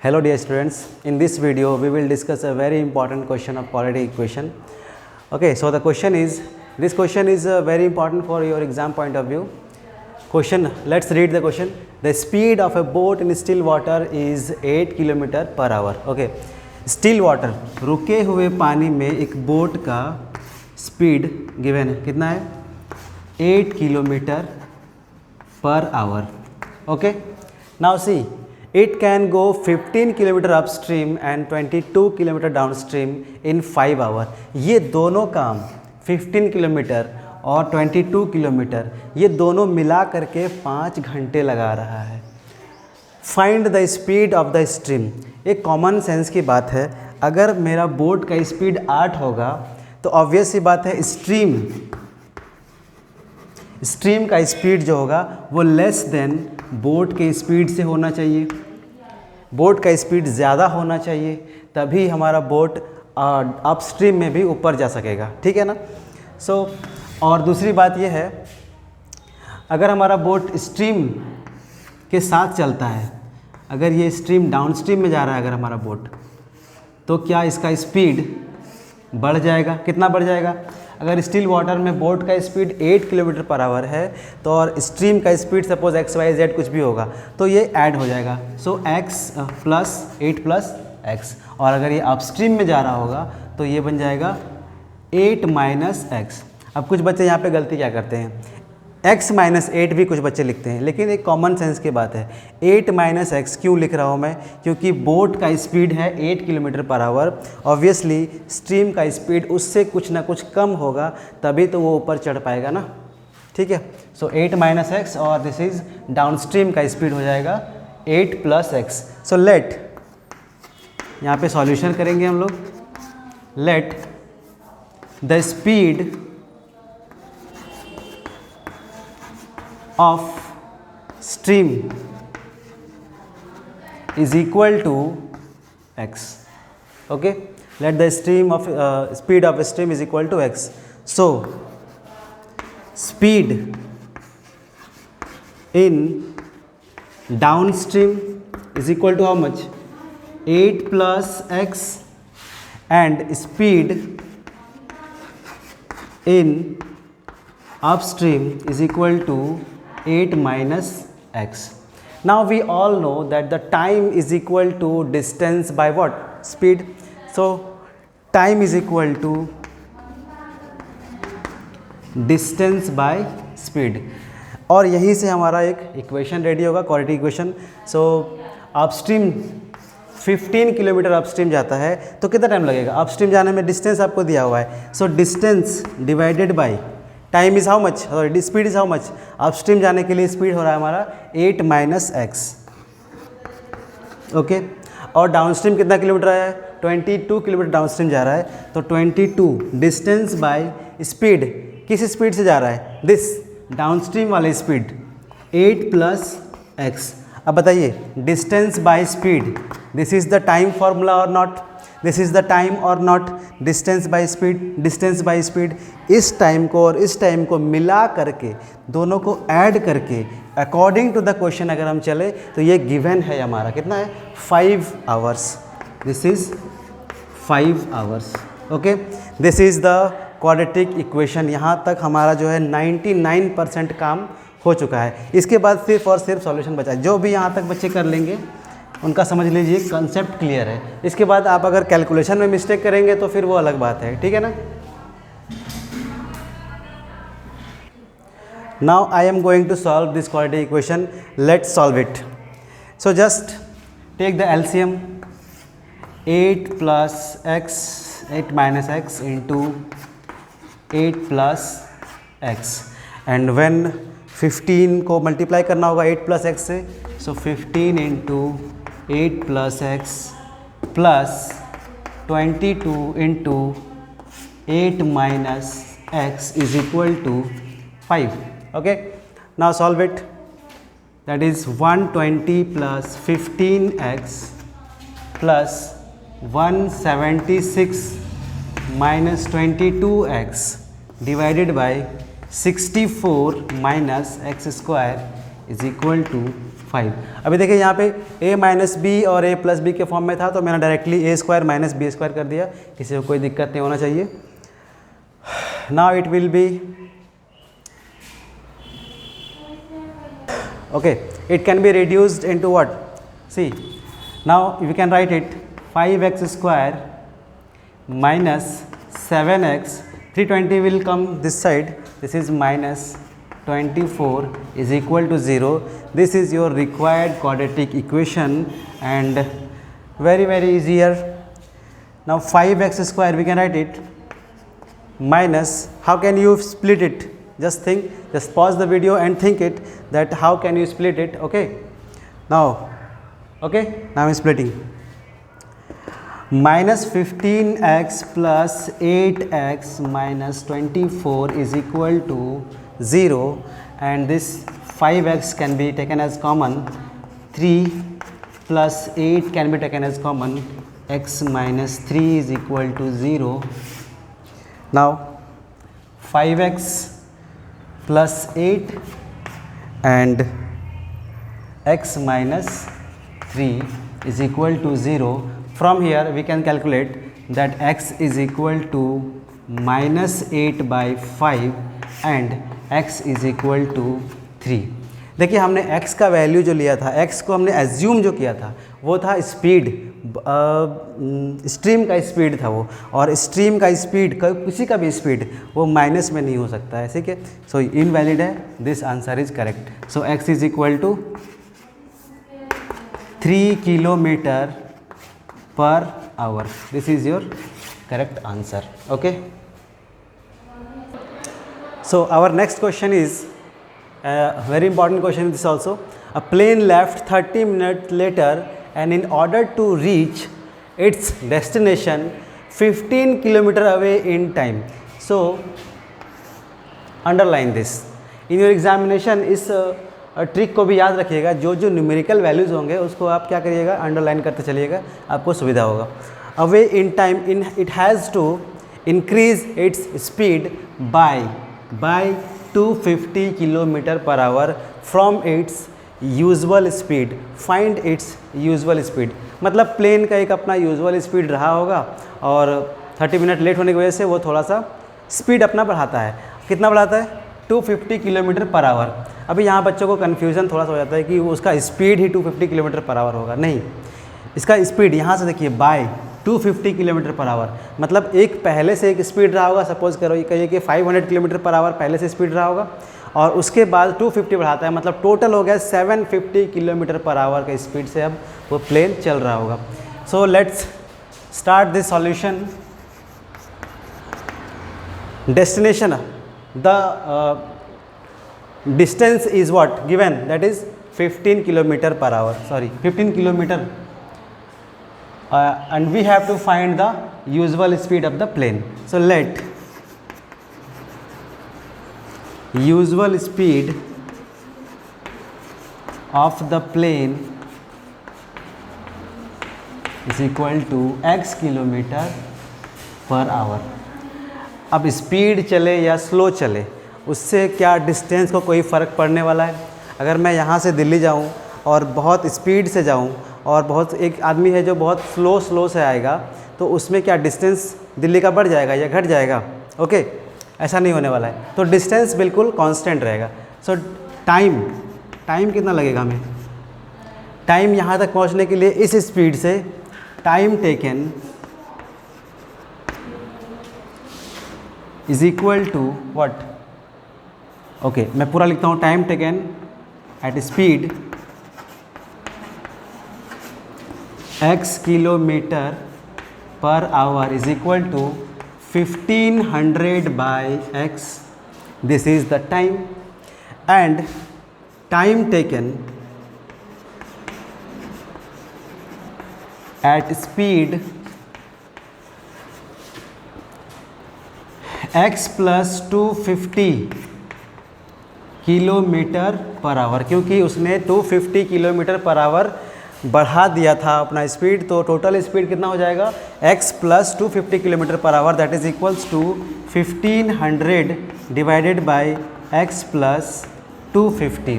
Hello dear students, in this video we will discuss a very important question of quadratic equation. Okay, so the question is, this question is very important for your exam point of view. Question, let's read the question. The speed of a boat in still water is 8 km per hour. Okay, still water, रुके हुए पानी में एक boat का speed given है, कितना है 8 kilometre per our. Okay, now see, it can go 15 km upstream and 22 km downstream in 5 hours. ये दोनों काम 15 किलोमीटर और 22 किलोमीटर ये दोनों मिला करके 5 घंटे लगा रहा है. Find the speed of the stream. एक कॉमन सेंस की बात है, अगर मेरा बोट का स्पीड 8 होगा तो ऑब्वियस सी बात है स्ट्रीम का स्पीड जो होगा वो लेस देन बोट के स्पीड से होना चाहिए. बोट का स्पीड ज़्यादा होना चाहिए, तभी हमारा बोट अपस्ट्रीम में भी ऊपर जा सकेगा. ठीक है ना. और दूसरी बात यह है, अगर हमारा बोट स्ट्रीम के साथ चलता है, अगर ये स्ट्रीम डाउनस्ट्रीम में जा रहा है अगर हमारा बोट, तो क्या इसका स्पीड बढ़ जाएगा. कितना बढ़ जाएगा. अगर स्टिल वाटर में बोट का स्पीड 8 किलोमीटर पर आवर है तो और स्ट्रीम का speed suppose x y z कुछ भी होगा तो ये ऐड हो जाएगा. So x plus 8 plus x. और अगर ये अपस्ट्रीम में जा रहा होगा तो ये बन जाएगा 8 माइनस एक्स. अब कुछ बच्चे यहाँ पे गलती क्या करते हैं, x माइनस 8 भी कुछ बच्चे लिखते हैं, लेकिन एक कॉमन सेंस की बात है. 8 माइनस एक्स क्यों लिख रहा हूँ मैं, क्योंकि बोट का स्पीड है 8 kilometre per our. Obviously stream का स्पीड उससे कुछ ना कुछ कम होगा, तभी तो वो ऊपर चढ़ पाएगा ना. ठीक है. सो 8 माइनस एक्स और दिस इज डाउन स्ट्रीम का स्पीड हो जाएगा 8 प्लस एक्स. सो लेट, यहाँ पे सॉल्यूशन करेंगे हम लोग. Let the speed of stream is equal to x. Okay, let the stream of speed of a stream is equal to x. So speed in downstream is equal to how much, 8 plus x, and speed in upstream is equal to 8 minus x. Now we all know that the time is equal to distance by what, speed. So time is equal to distance by speed. और यहीं से हमारा एक equation ready होगा, quadratic equation. सो upstream 15 kilometre upstream जाता है तो कितना टाइम लगेगा. अपस्ट्रीम जाने में डिस्टेंस आपको दिया हुआ है. So distance divided by time is how much, sorry speed is how much. Upstream जाने के लिए स्पीड हो रहा है हमारा 8 माइनस एक्स. ओके. और डाउनस्ट्रीम कितना किलोमीटर है, 22 किलोमीटर डाउनस्ट्रीम जा रहा है. तो 22 डिस्टेंस बाय स्पीड, किस स्पीड से जा रहा है, दिस डाउनस्ट्रीम वाले स्पीड 8 प्लस एक्स. अब बताइए distance by speed, this is the time formula और not, this is the time और not. Distance by speed, distance by speed, इस टाइम को और इस टाइम को मिला करके दोनों को ऐड करके अकॉर्डिंग टू द क्वेश्चन अगर हम चले तो ये गिवन है हमारा, कितना है 5 hours. This is 5 hours. Okay, this is the quadratic equation. यहाँ तक हमारा जो है 99% काम हो चुका है. इसके बाद सिर्फ और सिर्फ सॉल्यूशन बचा है. जो भी यहाँ तक बच्चे कर लेंगे उनका समझ लीजिए कंसेप्ट क्लियर है. इसके बाद आप अगर कैलकुलेशन में मिस्टेक करेंगे तो फिर वो अलग बात है. ठीक है ना. Now I am going to solve this quadratic equation. Let's solve it. So just take the LCM. 8 plus x, 8 minus x into 8 plus x. And when 15 को मल्टीप्लाई करना होगा 8 प्लस एक्स से, so 15 into 8 plus x plus 22 into 8 minus x is equal to 5. Okay, now solve it. That is 120 plus 15x plus 176 minus 22x divided by 64 minus x square is equal to 5। अभी देखिए यहाँ पे a minus b और a plus b के form में था, तो मैंने directly a square minus b square कर दिया, किसी को कोई दिक्कत नहीं होना चाहिए। Now it will be okay, it can be reduced into what? See, now we can write it 5x square minus 7x, 320 will come this side, this is minus 24 is equal to 0. This is your required quadratic equation and very easy here. Now 5x square we can write it minus, how can you split it? Just think, just pause the video and think it that how can you split it. Okay, now I'm splitting. Minus 15x plus 8x minus 24 is equal to 0, and this 5x can be taken as common, 3 plus 8 can be taken as common, x minus 3 is equal to 0. Now 5x plus 8 and x minus 3 is equal to 0. From here we can calculate that x is equal to minus 8 by 5 and x is equal to 3. देखिए हमने x का value जो लिया था, x को हमने assume जो किया था वो था स्पीड, स्ट्रीम का स्पीड था वो, और स्ट्रीम का स्पीड किसी का भी स्पीड वो माइनस में नहीं हो सकता है, ठीक है। सो इनवैलिड है, this answer is correct. So x is equal to 3 kilometre per hour, this is your correct answer. Okay, so our next question is very important question this also. A plane left 30 minutes later and in order to reach its destination 15 kilometer away in time. So underline this in your examination. इस trick को भी याद रखिएगा, जो जो numerical values होंगे उसको आप क्या करिएगा, अंडरलाइन करते चलिएगा, आपको सुविधा होगा। Away in time, in it has to increase its speed by 250 kilometre per hour from its usual speed, find its usual speed. मतलब प्लेन का एक अपना यूजुअल स्पीड रहा होगा और 30 मिनट लेट होने की वजह से वो थोड़ा सा स्पीड अपना बढ़ाता है। कितना बढ़ाता है? 250 किलोमीटर पर आवर। अभी यहाँ बच्चों को कन्फ्यूज़न थोड़ा सा हो जाता है कि उसका speed he 250 kilometre per our होगा, नहीं, इसका स्पीड यहाँ से देखिए बाय 250 किलोमीटर पर आवर, मतलब एक पहले से एक स्पीड रहा होगा, सपोज करो ये कहिए कि 500 किलोमीटर पर आवर पहले से स्पीड रहा होगा और उसके बाद 250 बढ़ाता है, मतलब टोटल हो गया 750 किलोमीटर पर आवर का स्पीड से अब वो प्लेन चल रहा होगा। So let's start this solution. Destination, the distance is what given, that is 15 kilometre per our, sorry 15 kilometre, and we have to find the usual speed of the plane. So let usual speed of the plane is equal to x kilometre per our. अब speed चले या slow चले उससे क्या distance को कोई फ़र्क पड़ने वाला है? अगर मैं यहाँ से दिल्ली जाऊँ और बहुत स्पीड से जाऊँ और बहुत एक आदमी है जो बहुत स्लो से आएगा, तो उसमें क्या डिस्टेंस दिल्ली का बढ़ जाएगा या घट जाएगा? ओके, ऐसा नहीं होने वाला है, तो डिस्टेंस बिल्कुल कांस्टेंट रहेगा। सो टाइम कितना लगेगा हमें? टाइम यहाँ तक पहुँचने के लिए इस स्पीड से time taken is equal to what? Okay, मैं पूरा लिखता हूँ, time taken at speed x kilometre per hour is equal to 1500 by x, this is the time, and time taken at speed x plus 250 kilometre per hour, क्योंकि उसने 250 kilometre per our बढ़ा दिया था अपना स्पीड, तो total speed कितना हो जाएगा? x plus 250 kilometre per hour, that is equals to 1500 divided by x plus 250।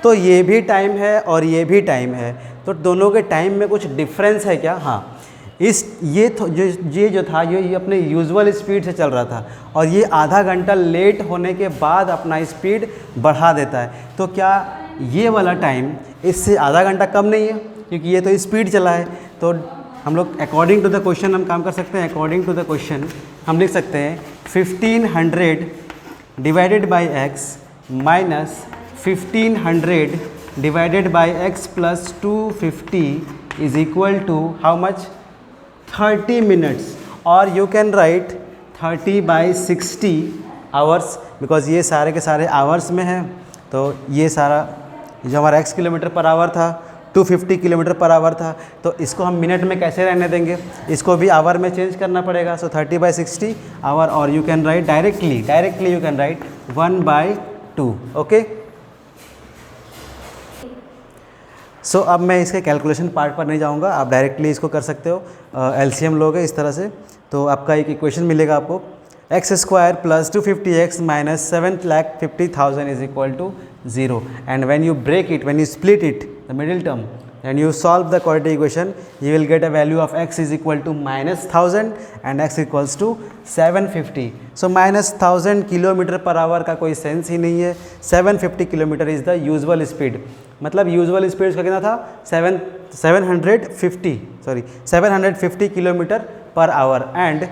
तो ये भी टाइम है और ये भी टाइम है, तो दोनों के टाइम में कुछ डिफरेंस है क्या? हाँ, ये जो था ये अपने यूजुअल स्पीड से चल रहा था और ये आधा घंटा लेट होने के बाद अपना स्पीड बढ़ा देता है। तो क्या ये वाला टाइम इससे आधा घंटा कम नहीं है? क्योंकि ये तो स्पीड चला है। तो हम लोग अकॉर्डिंग टू द क्वेश्चन हम काम कर सकते हैं। अकॉर्डिंग टू द क्वेश्चन हम लिख सकते हैं 1500 divided by x minus 1500 divided by x plus 250 is equal to how much? 30 minutes. और you can write 30/60 hours, because ये सारे के सारे आवर्स में है। तो ये सारा जो हमारा x किलोमीटर पर आवर था 250 किलोमीटर पर आवर था, तो इसको हम मिनट में कैसे रहने देंगे? इसको भी आवर में चेंज करना पड़ेगा। सो 30/60 आवर, और you can write directly you can write 1/2। Okay, so अब मैं इसके कैलकुलेशन पार्ट पर नहीं जाऊंगा, आप डायरेक्टली इसको कर सकते हो। एलसीएम लोगे इस तरह से तो आपका एक इक्वेशन मिलेगा आपको, x² plus 250x minus 7,50,000 is equal to 0। And when you break it, when you split it the middle term and you solve the quadratic equation, you will get a value of x is equal to -1000 and x equals to 750. So -1000 kilometre per our का कोई sense ही नहीं है। 750 kilometre is the usual speed, मतलब usual speed उसका कितना था? 750 kilometre per our. And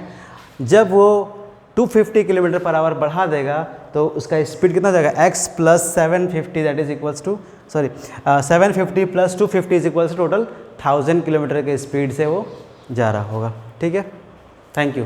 जब वो 250 किलोमीटर पर आवर बढ़ा देगा तो उसका स्पीड कितना जाएगा? x plus 750 that is equals to 750 plus 250 is equals total 1000 kilometre के स्पीड से वो जा रहा होगा। ठीक है, थैंक यू।